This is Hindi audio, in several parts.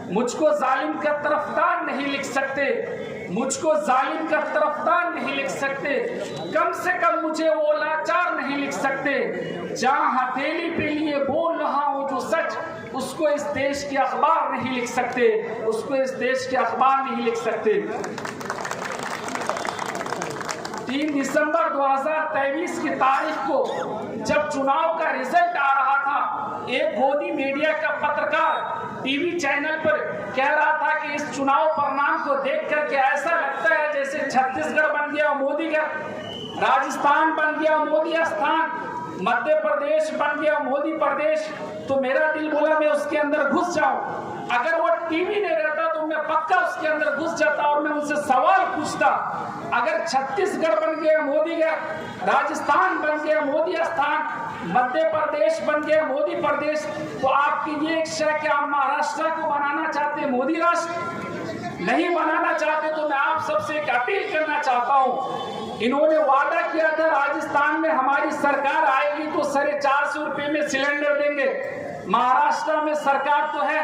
मुझको जालिम का तरफदार नहीं लिख सकते, मुझको जालिम का तरफदार नहीं लिख सकते, कम से कम मुझे वो लाचार नहीं लिख सकते। जहां हथेली पे लिए बोल रहा हूं जो सच, उसको इस देश के अखबार नहीं लिख सकते, उसको इस देश के अखबार नहीं लिख सकते। 3 दिसंबर 2023 की तारीख को जब चुनाव का रिजल्ट आ रहा था, एक गोदी मीडिया का पत्रकार टीवी चैनल पर कह रहा था कि इस चुनाव परिणाम को देख करके ऐसा लगता है जैसे छत्तीसगढ़ बन गया मोदी का, राजस्थान बन गया मोदी स्थान, मध्य प्रदेश बन गया मोदी प्रदेश। तो मेरा दिल बोला मैं उसके अंदर घुस जाऊं। अगर वो टीवी नहीं रहता तो मैं पक्का उसके अंदर घुस जाता और मैं उनसे सवाल पूछता, अगर छत्तीसगढ़ बन गया मोदी का, राजस्थान बन गया मोदी स्थान, मध्य प्रदेश बन गया मोदी प्रदेश, तो आपकी ये इच्छा है कि आप महाराष्ट्र को बनाना चाहते मोदी राष्ट्र? नहीं बनाना चाहते तो मैं आप सबसे एक अपील करना चाहता हूं। इन्होंने वादा किया था राजस्थान में हमारी सरकार आएगी तो 450 रुपए में सिलेंडर देंगे। महाराष्ट्र में सरकार तो है,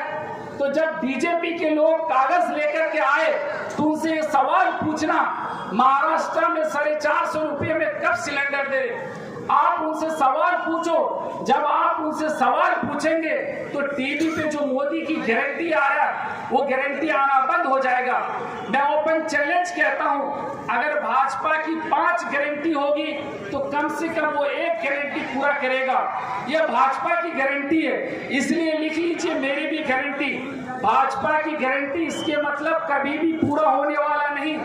तो जब बीजेपी के लोग कागज लेकर के आए तो उनसे ये सवाल पूछना, महाराष्ट्र में 450 रुपए में कब सिलेंडर दे? आप उनसे सवाल पूछो। जब आप उनसे सवाल पूछेंगे तो टीवी पे जो मोदी की गारंटी आ रहा है वो गारंटी आना बंद हो जाएगा। मैं ओपन चैलेंज कहता हूं, अगर भाजपा की 5 गारंटी होगी तो कम से कम वो 1 गारंटी पूरा करेगा। ये भाजपा की गारंटी है, इसलिए लिख लीजिए मेरी भी गारंटी, भाजपा की गारंटी। इसके मतलब कभी भी पूरा होने वाला नहीं।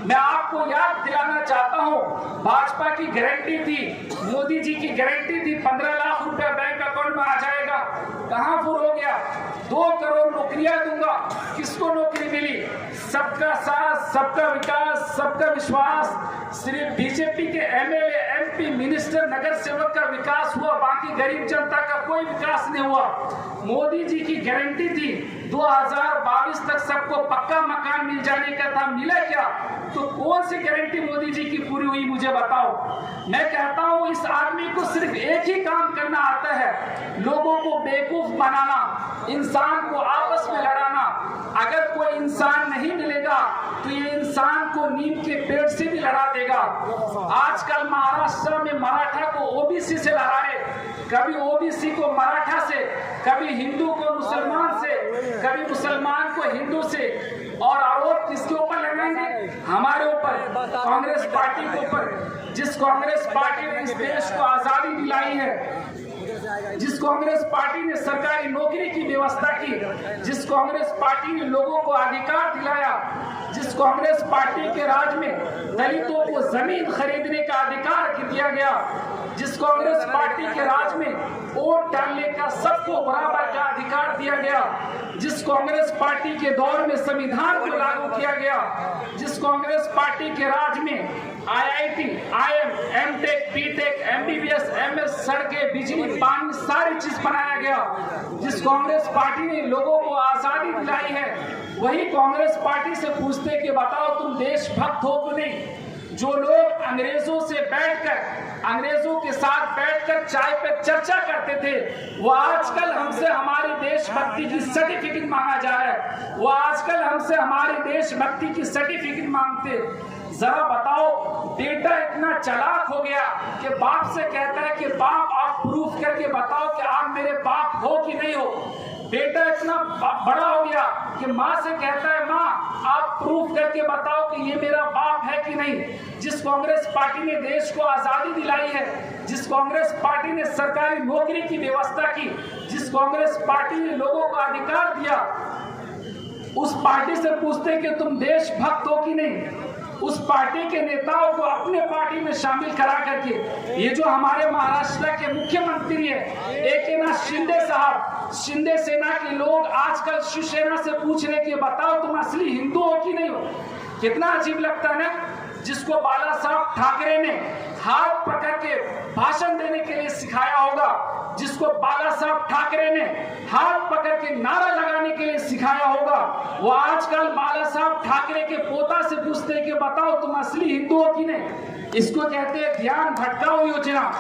मैं आपको याद दिलाना चाहता हूं, भाजपा की गारंटी थी, मोदी जी की गारंटी थी 15 लाख रुपया बैंक अकाउंट में आ जाएगा। कहां पूरा हो गया? 2 करोड़ नौकरियां दूंगा। किसको नौकरी मिली? सबका साथ, सबका विकास, सबका विश्वास। सिर्फ बीजेपी के एमएलए, एमपी, मिनिस्टर, नगर सेवक का विकास हुआ, बाकी गरीब जनता का कोई विकास नहीं हुआ। मोदी जी की गारंटी थी 2022 तक सबको पक्का मकान मिल जाने का था, मिला क्या? तो कौन सी गारंटी मोदी जी की पूरी हुई मुझे बताओ। मैं कहता हूं इस आदमी को सिर्फ एक ही काम करना आता है, लोगों को बेवकूफ बनाना, इंसान को आपस में लड़ाना। अगर कोई इंसान नहीं मिलेगा तो ये इंसान को नीम के पेड़ से भी लड़ा देगा। आजकल महाराष्ट्र में मराठा को ओबीसी से लड़ा रहे, कभी ओबीसी को मराठा से, कभी हिंदू को मुसलमान से, कभी मुसलमान को हिंदू से। और आरोप किसके ऊपर लगाएंगे? हमारे ऊपर, कांग्रेस पार्टी के ऊपर। जिस कांग्रेस पार्टी ने इस देश को आजादी दिलाई है, जिस कांग्रेस पार्टी ने सरकारी नौकरी की व्यवस्था की, जिस कांग्रेस पार्टी ने लोगों को अधिकार दिलाया, जिस कांग्रेस पार्टी के राज में दलितों को जमीन खरीदने का अधिकार दिया गया, जिस कांग्रेस पार्टी के राज में वोट डालने का सबको बराबर का अधिकार दिया गया, जिस कांग्रेस पार्टी के दौर में संविधान को लागू किया गया, जिस कांग्रेस पार्टी के राज में IIT, IIM, MTech, BTech, MBBS, MS, सड़कें, बिजली, पानी, सारी चीज बनाया गया, जिस कांग्रेस पार्टी ने लोगों को आजादी दिलाई है, वही कांग्रेस पार्टी से पूछते कि बताओ तुम देशभक्त हो कि नहीं? जो लोग अंग्रेजों से बैठकर, अंग्रेजों के साथ बैठकर चाय पे चर्चा करते थे, वो आजकल हमसे हमारी देशभक्ति की सर्टिफिकेट मांगा जा रहा है, वो आजकल हमसे हमारी देशभक्ति की सर्टिफिकेट मांगते। जरा बताओ, बेटा इतना चालाक हो गया कि बाप से कहता है कि बाप आप प्रूफ करके बताओ कि आप मेरे बाप हो कि नहीं हो। बेटा इतना बड़ा हो गया कि माँ से कहता है माँ आप प्रूफ करके बताओ कि ये मेरा बाप है कि नहीं। जिस कांग्रेस पार्टी ने देश को आजादी दिलाई है, जिस कांग्रेस पार्टी ने सरकारी नौकरी की व्यवस्था की, जिस कांग्रेस पार्टी ने लोगों को अधिकार दिया, उस पार्टी से पूछते कि तुम देशभक्त हो कि नहीं। उस पार्टी के नेताओं को अपने पार्टी में शामिल करा करके, ये जो हमारे महाराष्ट्र के मुख्यमंत्री है एकनाथ शिंदे साहब, शिंदे सेना के लोग आजकल शिवसेना से पूछ रहे कि बताओ तुम असली हिंदू हो कि नहीं हो। कितना अजीब लगता है ना। जिसको बाला साहब ठाकरे ने हाथ पकड़ के भाषण देने के लिए सिखाया होगा, जिसको बाला साहब ठाकरे ने हाथ पकड़ के नारा लगाने के लिए सिखाया होगा, वो आजकल बाला साहब ठाकरे के पोता से पूछते हैं कि बताओ तुम असली हिंदू हो कि नहीं। इसको कहते हैं ध्यान भटकाओ योजना।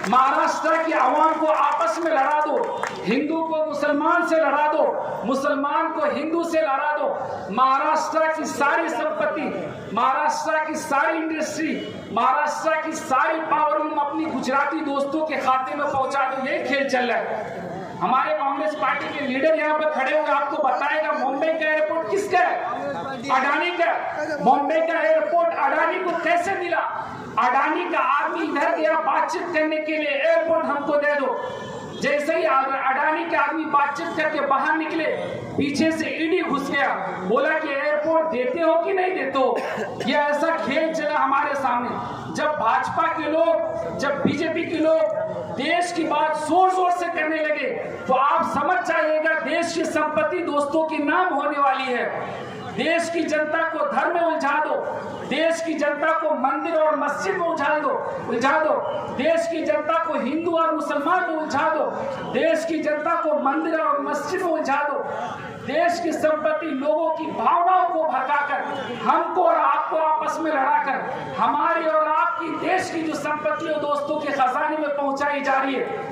महाराष्ट्र की आवाम को आपस में लड़ा दो, हिंदू को मुसलमान से लड़ा दो, मुसलमान को हिंदू से लड़ा दो। महाराष्ट्र की सारी संपत्ति, महाराष्ट्र की सारी इंडस्ट्री, महाराष्ट्र की सारी पावर अपनी गुजराती दोस्तों के खाते में पहुंचा दो। ये खेल चल रहा है। हमारे कांग्रेस पार्टी के लीडर यहाँ पे खड़े होकर आपको बताएगा मुंबई का एयरपोर्ट किसका है? अडानी का। मुंबई का एयरपोर्ट अडानी को कैसे मिला? अडानी का आदमी इधर गया बातचीत करने के लिए, एयरपोर्ट हमको दे दो। जैसे ही अडानी के आदमी बातचीत करके बाहर निकले, पीछे से ईडी घुस गया, बोला कि एयरपोर्ट देते हो कि नहीं देते हो। ये ऐसा खेल चला हमारे सामने। जब भाजपा के लोग, जब बीजेपी के लोग देश की बात जोर जोर से करने लगे, तो आप समझ जाइएगा देश की संपत्ति दोस्तों के नाम होने वाली है। देश की जनता को धर्म में उलझा दो, देश की जनता को मंदिर और मस्जिद में उलझा दो, देश की जनता को हिंदू और मुसलमान में उलझा दो, देश की जनता को मंदिर और मस्जिद में उलझा दो। देश की संपत्ति लोगों की भावनाओं को भड़काकर, हमको और आपको आपस में लड़ाकर, हमारी और आपकी देश की जो संपत्ति दोस्तों के खजाने में पहुंचाई जा रही है।